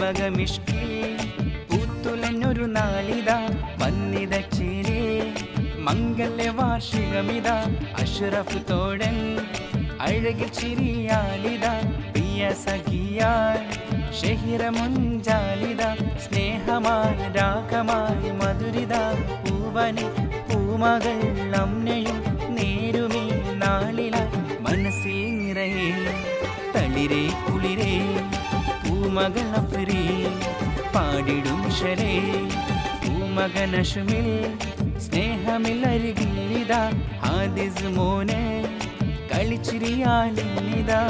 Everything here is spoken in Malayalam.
വകമിഷ്കിൽ പൂത്തുലഞ്ഞൊരു നാളിതാ വന്നിത ചേരേ മംഗല്യ വാർഷികമിത അഷ്റഫ് തോഴൻ അഴകിൽ ചിരിയാലിത പ്രിയ സഖിയായി ഷഹിറ മുഞ്ചാലിത സ്നേഹമായി രാഗമായി മധുരിത പൂവനെ പൂമകൾ അമ്മയും നേരുമീ നാളില മനസ്സിൽ നിറയെ തളിരേ കുളിരേ പൂമകൾ അഫ്രീ പാടിടും ശരേ പൂമകൻ അഷ്മിൽ സ്നേഹമിൽ അരികിലിതാ ഹാദിസ് മോനെ കളിച്ചിരിയാലിനിതാ